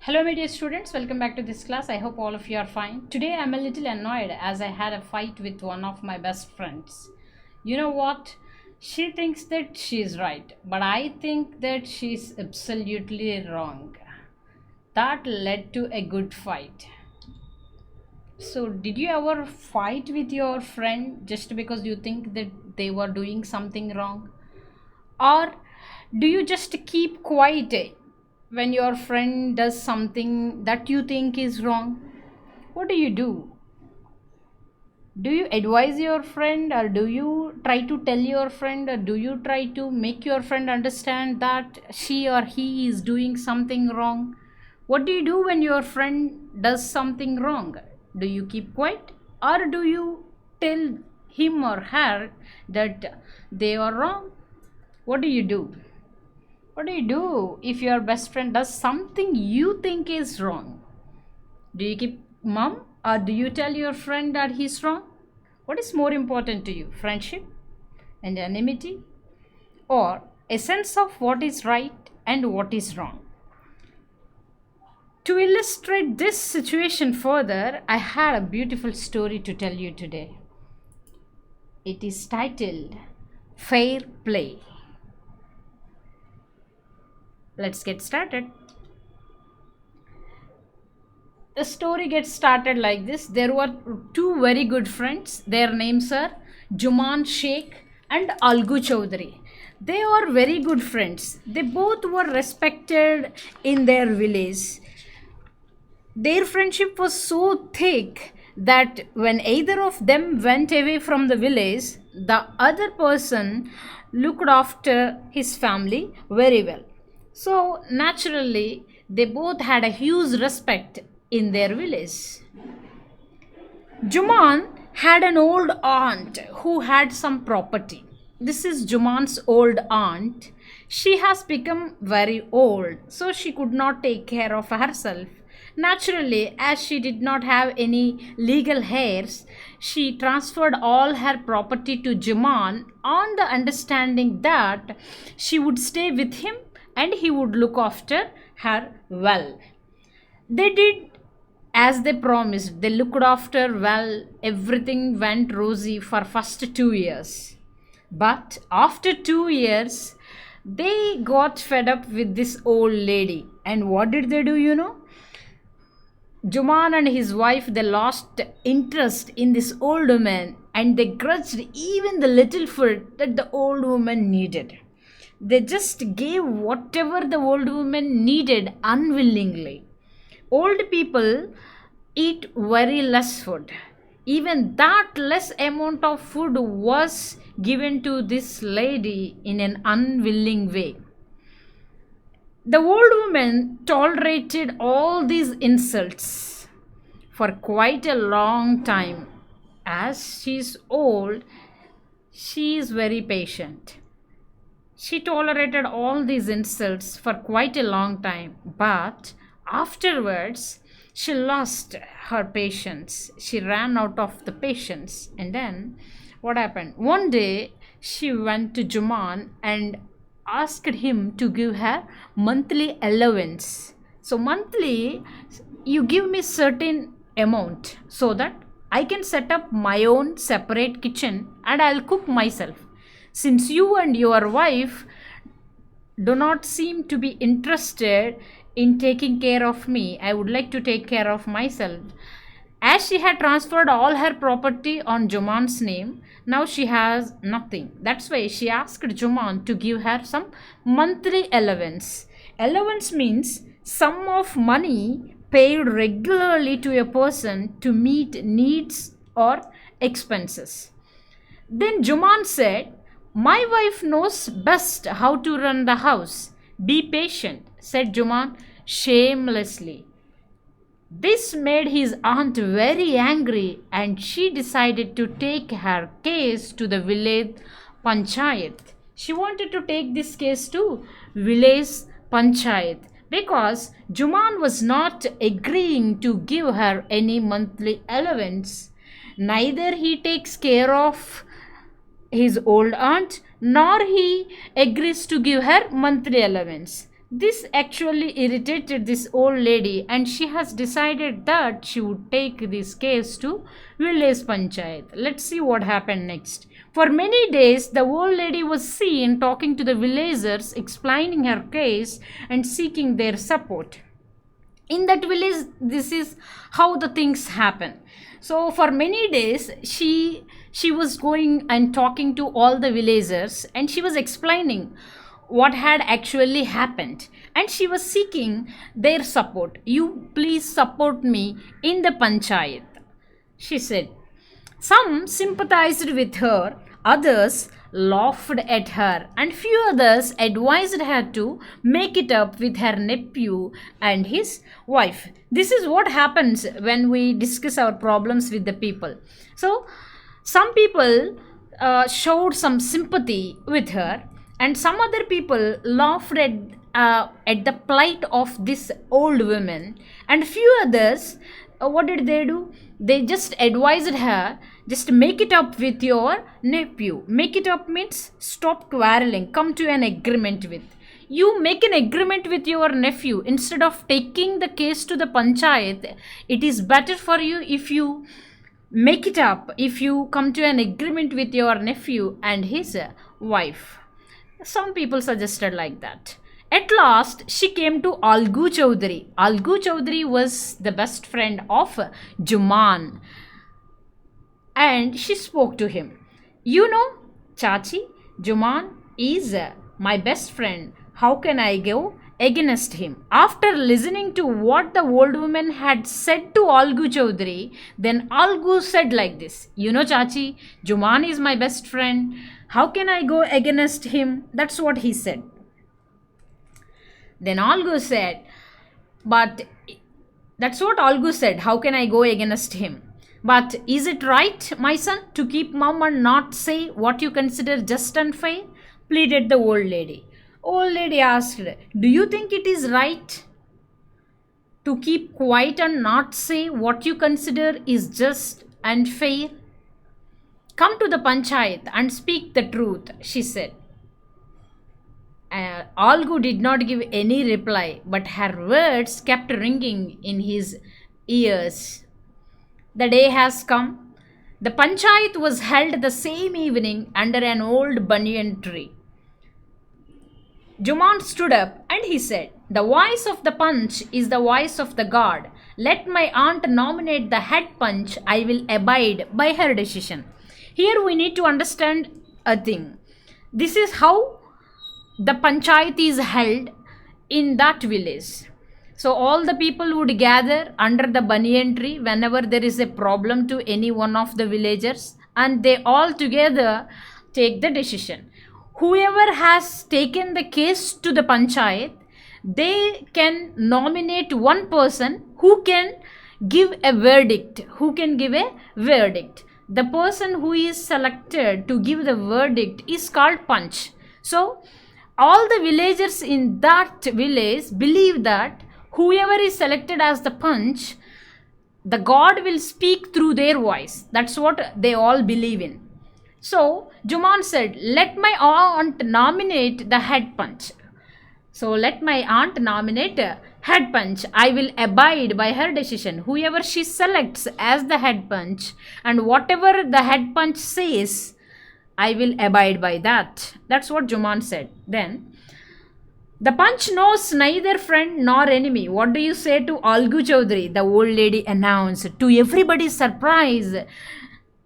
Hello my dear students, welcome back to this class. I hope all of you are fine. Today I'm a little annoyed as I had a fight with one of my best friends. You know what? She thinks that she's right, but I think that she's absolutely wrong. That led to a good fight. So, did you ever fight with your friend just because you think that they were doing something wrong? Or do you just keep quiet when your friend does something that you think is wrong? What do you do? Do you advise your friend, or do you try to tell your friend, or do you try to make your friend understand that she or he is doing something wrong? What do you do when your friend does something wrong? Do you keep quiet, or do you tell him or her that they are wrong? What do you do? What do you do if your best friend does something you think is wrong? Do you keep mum, or do you tell your friend that he's wrong? What is more important to you, friendship and anonymity, or a sense of what is right and what is wrong? To illustrate this situation further, I had a beautiful story to tell you today. It is titled Fair Play. Let's get started. The story gets started like this. There were two very good friends. Their names are Juman Sheikh and Algu Chowdhury. They are very good friends. They both were respected in their village. Their friendship was so thick that when either of them went away from the village, the other person looked after his family very well. So, naturally, they both had a huge respect in their village. Juman had an old aunt who had some property. This is Juman's old aunt. She has become very old, so she could not take care of herself. Naturally, as she did not have any legal heirs, she transferred all her property to Juman on the understanding that she would stay with him and he would look after her well. They did as they promised. They looked after well. Everything went rosy for first 2 years. But after 2 years, they got fed up with this old lady. And what did they do, you know? Juman and his wife, they lost interest in this old woman, and they grudged even the little food that the old woman needed. They just gave whatever the old woman needed unwillingly. Old people eat very less food. Even that less amount of food was given to this lady in an unwilling way. The old woman tolerated all these insults for quite a long time. As she is old, she is very patient. She tolerated all these insults for quite a long time, but afterwards she lost her patience. She ran out of the patience. And then what happened? One day she went to Juman and asked him to give her monthly allowance. So monthly you give me certain amount so that I can set up my own separate kitchen and I'll cook myself. Since you and your wife do not seem to be interested in taking care of me, I would like to take care of myself. As she had transferred all her property on Juman's name, now she has nothing. That's why she asked Juman to give her some monthly allowance. Allowance means sum of money paid regularly to a person to meet needs or expenses. Then Juman said, "My wife knows best how to run the house. Be patient," said Juman shamelessly. This made his aunt very angry, and she decided to take her case to the village panchayat. She wanted to take this case to village panchayat because Juman was not agreeing to give her any monthly allowance. Neither he takes care of his old aunt nor he agrees to give her monthly allowance. This actually irritated this old lady, and she has decided that she would take this case to village panchayat. Let's see what happened next. For many days, the old lady was seen talking to the villagers, explaining her case and seeking their support. In that village, this is how the things happen. So for many days, she was going and talking to all the villagers, and she was explaining what had actually happened, and she was seeking their support. You please support me in the panchayat, she said. Some sympathized with her, others laughed at her, and few others advised her to make it up with her nephew and his wife. This is what happens when we discuss our problems with the people. So, some people showed some sympathy with her, and some other people laughed at the plight of this old woman, and few others, what did they do? They just advised her, just make it up with your nephew. Make it up means stop quarreling, come to an agreement with. You make an agreement with your nephew instead of taking the case to the panchayat. It is better for you if you make it up, if you come to an agreement with your nephew and his wife. Some people suggested like that. At last, she came to Algu Chaudhary. Algu Chaudhary was the best friend of Juman, and she spoke to him. You know, Chachi, Juman is my best friend. How can I go against him? After listening to what the old woman had said to Algu Chaudhary, then Algu said like this: You know, Chachi, Juman is my best friend. How can I go against him? That's what he said. Then Algu said, but that's what Algu said. How can I go against him? But is it right, my son, to keep mum and not say what you consider just and fair? Pleaded the old lady. Old lady asked, do you think it is right to keep quiet and not say what you consider is just and fair? Come to the panchayat and speak the truth, she said. Algu did not give any reply, but her words kept ringing in his ears. The day has come. The panchayat was held the same evening under an old banyan tree. Juman stood up and he said, The voice of the punch is the voice of the god. Let my aunt nominate the head punch. I will abide by her decision. Here we need to understand a thing. This is how the panchayat is held in that village. So all the people would gather under the banyan tree whenever there is a problem to any one of the villagers, and they all together take the decision. Whoever has taken the case to the panchayat, they can nominate one person who can give a verdict. The person who is selected to give the verdict is called punch. So all the villagers in that village believe that whoever is selected as the punch, the god will speak through their voice. That's what they all believe in. So Juman said, let my aunt nominate the head punch. So let my aunt nominate head punch. I will abide by her decision. Whoever she selects as the head punch, and whatever the head punch says, I will abide by that. That's what Juman said. Then, the punch knows neither friend nor enemy. What do you say to Algu Chaudhary? The old lady announced. To everybody's surprise,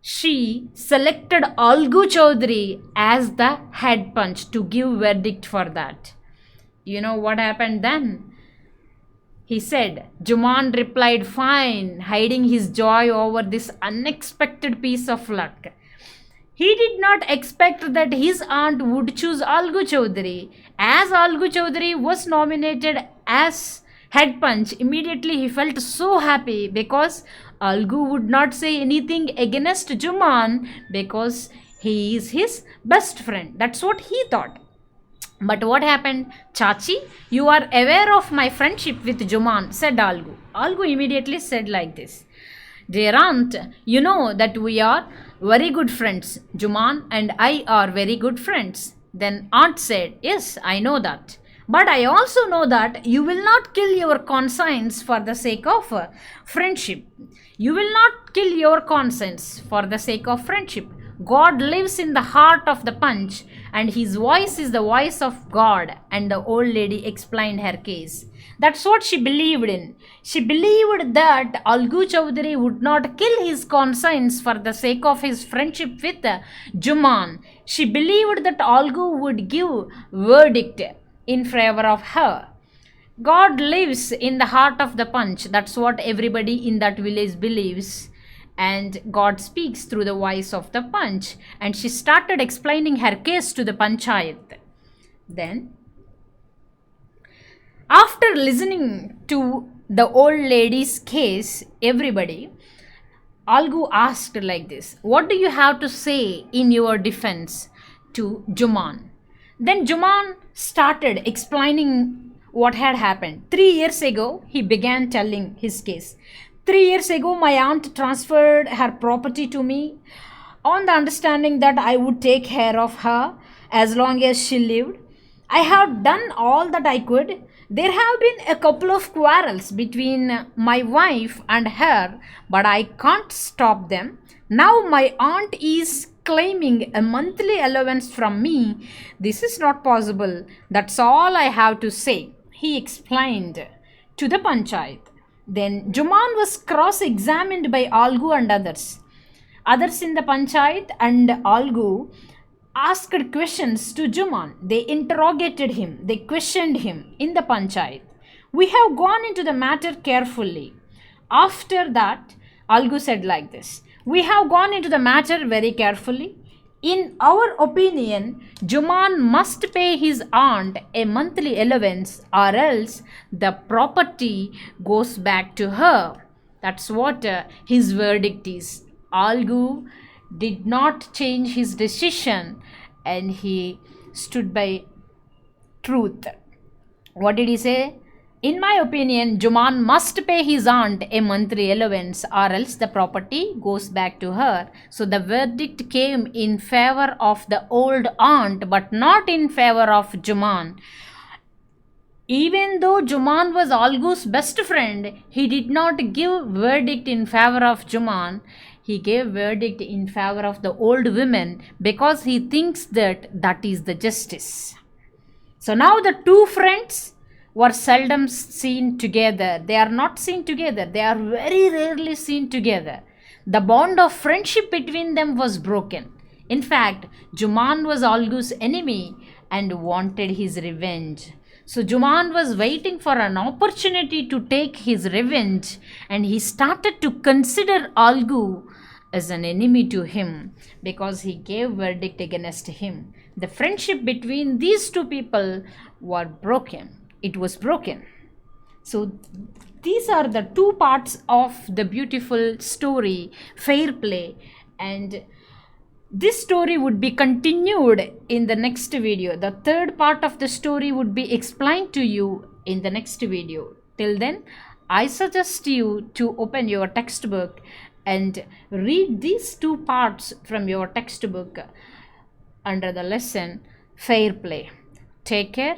she selected Algu Chaudhary as the head punch to give verdict for that. You know what happened then? He said, Juman replied, fine, hiding his joy over this unexpected piece of luck. He did not expect that his aunt would choose Algu Chaudhary. As Algu Chaudhary was nominated as head punch, immediately he felt so happy because Algu would not say anything against Juman because he is his best friend. That's what he thought. But what happened? Chachi, you are aware of my friendship with Juman, said Algu. Algu immediately said like this. Dear aunt, you know that we are very good friends. Juman and I are very good friends. Then aunt said, yes, I know that. But I also know that you will not kill your conscience for the sake of friendship. You will not kill your conscience for the sake of friendship. God lives in the heart of the Panch, and his voice is the voice of God. And the old lady explained her case. That's what she believed in. She believed that Algu Chowdhury would not kill his conscience for the sake of his friendship with Juman. She believed that Algu would give verdict in favor of her. God lives in the heart of the Panch. That's what everybody in that village believes. And God speaks through the voice of the Panch. And she started explaining her case to the Panchayat. Then, after listening to the old lady's case, everybody, Algu asked like this, "What do you have to say in your defense?" to Juman. Then Juman started explaining what had happened. 3 years ago, he began telling his case. 3 years ago, my aunt transferred her property to me on the understanding that I would take care of her as long as she lived. I have done all that I could. There have been a couple of quarrels between my wife and her, but I can't stop them. Now my aunt is claiming a monthly allowance from me. This is not possible. That's all I have to say, he explained to the Panchayat. Then Juman was cross-examined by Algu and others. Others in the Panchayat and Algu asked questions to Juman. They interrogated him. They questioned him in the Panchayat. We have gone into the matter carefully. After that, Algu said like this. We have gone into the matter very carefully. In our opinion, Juman must pay his aunt a monthly allowance or else the property goes back to her. That's what his verdict is. Algu did not change his decision and he stood by truth. What did he say? In my opinion, Juman must pay his aunt a monthly allowance or else the property goes back to her. So the verdict came in favor of the old aunt but not in favor of Juman. Even though Juman was Algu's best friend, he did not give verdict in favor of Juman. He gave verdict in favor of the old woman because he thinks that that is the justice. So now the two friends were seldom seen together. They are not seen together. They are very rarely seen together. The bond of friendship between them was broken. In fact, Juman was Algu's enemy and wanted his revenge. So Juman was waiting for an opportunity to take his revenge and he started to consider Algu as an enemy to him because he gave verdict against him. The friendship between these two people were broken. It was broken. So these are the two parts of the beautiful story, Fair Play, and this story would be continued in the next video. The third part of the story would be explained to you in the next video. Till then, I suggest you to open your textbook and read these two parts from your textbook under the lesson Fair Play. Take care.